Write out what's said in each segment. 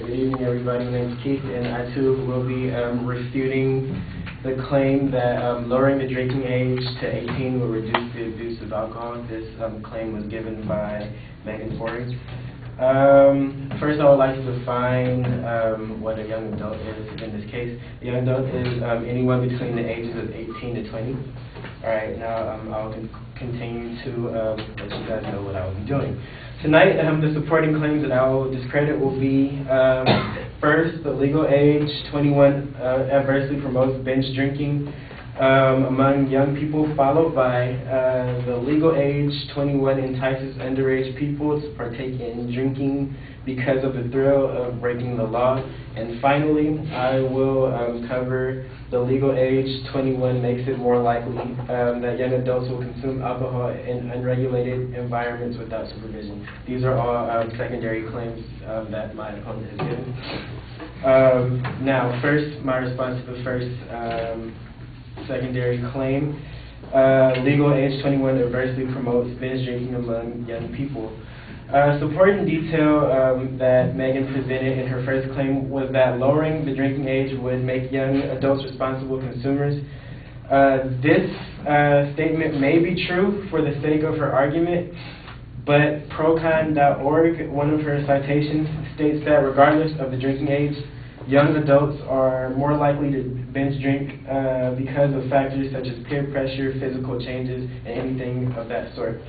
Good evening, everybody. My name is Keith, and I too will be refuting the claim that lowering the drinking age to 18 will reduce the abuse of alcohol. This claim was given by Megan Forey. First, I would like to define what a young adult is in this case. A young adult is anyone between the ages of 18 to 20. All right, now I'll continue to let you guys know what I will be doing. Tonight, the supporting claims that I will discredit will be, first, the legal age, 21, adversely promotes binge drinking among young people, followed by the legal age, 21, entices underage people to partake in drinking because of the thrill of breaking the law. And finally, I will cover the legal age, 21, makes it more likely that young adults will consume alcohol in unregulated environments without supervision. These are all secondary claims that my opponent has given. Now, first, my response to the first secondary claim. Legal age 21 adversely promotes binge drinking among young people. Supporting detail that Megan presented in her first claim was that lowering the drinking age would make young adults responsible consumers. This statement may be true for the sake of her argument, but procon.org, one of her citations, states that regardless of the drinking age, young adults are more likely to binge drink because of factors such as peer pressure, physical changes, and anything of that sort.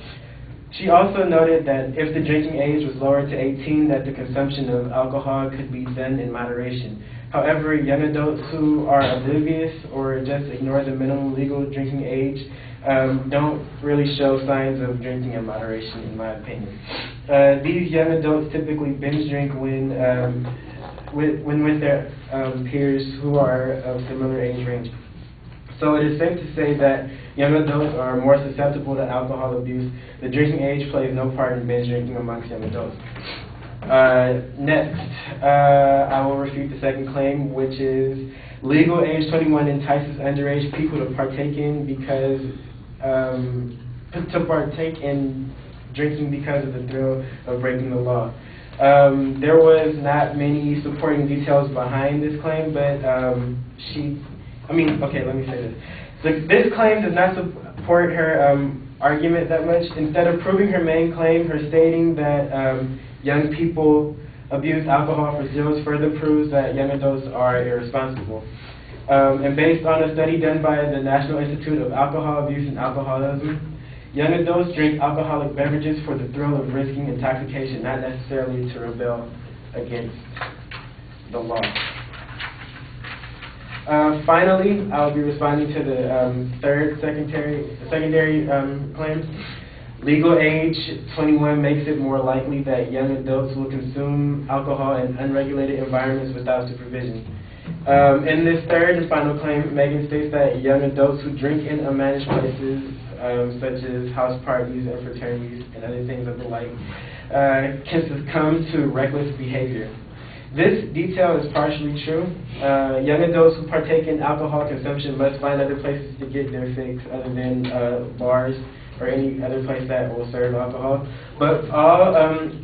She also noted that if the drinking age was lowered to 18, that the consumption of alcohol could be done in moderation. However, young adults who are oblivious or just ignore the minimum legal drinking age don't really show signs of drinking in moderation, in my opinion. These young adults typically binge drink when with their peers who are of similar age range. So it is safe to say that young adults are more susceptible to alcohol abuse. The drinking age plays no part in binge drinking amongst young adults. Next, I will refute the second claim, which is legal age 21 entices underage people to partake in drinking because of the thrill of breaking the law. There was not many supporting details behind this claim, but let me say this. This claim does not support her argument that much. Instead of proving her main claim, her stating that young people abuse alcohol for zeros further proves that young adults are irresponsible. And based on a study done by the National Institute of Alcohol Abuse and Alcoholism, young adults drink alcoholic beverages for the thrill of risking intoxication, not necessarily to rebel against the law. Finally, I'll be responding to the third secondary claim. Legal age 21 makes it more likely that young adults will consume alcohol in unregulated environments without supervision. In this third and final claim, Megan states that young adults who drink in unmanaged places, such as house parties and fraternities and other things of the like, can succumb to reckless behavior. This detail is partially true. Young adults who partake in alcohol consumption must find other places to get their fix other than bars or any other place that will serve alcohol. But all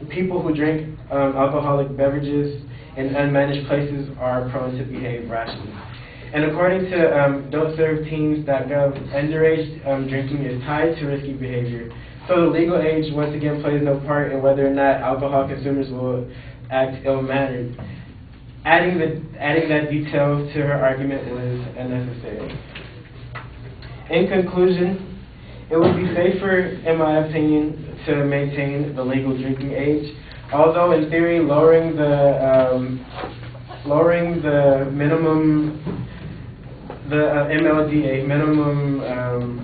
people who drink alcoholic beverages in unmanaged places are prone to behave rashly. And according to don'tserveteens.gov, underage drinking is tied to risky behavior. So the legal age once again plays no part in whether or not alcohol consumers will act ill-mannered. Adding that detail to her argument was unnecessary. In conclusion, it would be safer, in my opinion, to maintain the legal drinking age. Although in theory, lowering the minimum, MLDA, minimum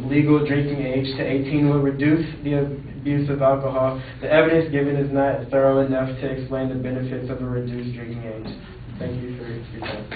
legal drinking age to 18 will reduce the abuse of alcohol. The evidence given is not thorough enough to explain the benefits of a reduced drinking age. Thank you for your time.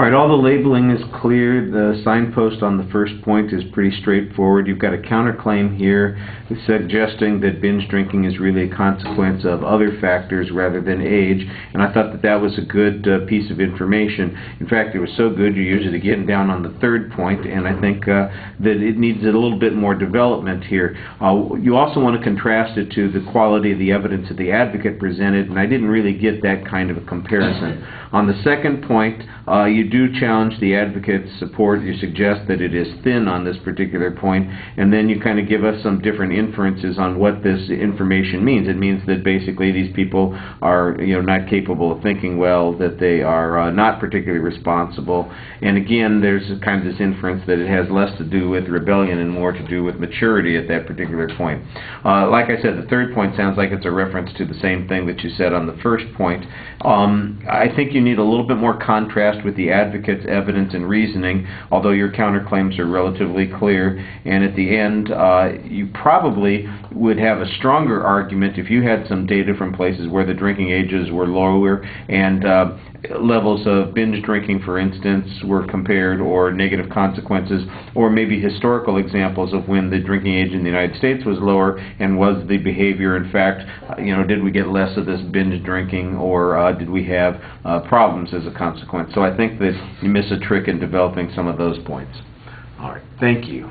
All right, all the labeling is clear. The signpost on the first point is pretty straightforward. You've got a counterclaim here suggesting that binge drinking is really a consequence of other factors rather than age, and I thought that that was a good piece of information. In fact, it was so good you're usually getting down on the third point, and I think that it needs a little bit more development here. You also want to contrast it to the quality of the evidence that the advocate presented, and I didn't really get that kind of a comparison. On the second point, you do challenge the advocate's support. You suggest that it is thin on this particular point, and then you kind of give us some different inferences on what this information means. It means that basically these people are, not capable of thinking well, that they are not particularly responsible, and again, there's kind of this inference that it has less to do with rebellion and more to do with maturity at that particular point. Like I said, the third point sounds like it's a reference to the same thing that you said on the first point. I think you need a little bit more contrast with the advocate's evidence and reasoning, although your counterclaims are relatively clear, and at the end you probably would have a stronger argument if you had some data from places where the drinking ages were lower and levels of binge drinking, for instance, were compared, or negative consequences, or maybe historical examples of when the drinking age in the United States was lower, and was the behavior, in fact, did we get less of this binge drinking, or did we have problems as a consequence? So I think that you miss a trick in developing some of those points. All right, thank you.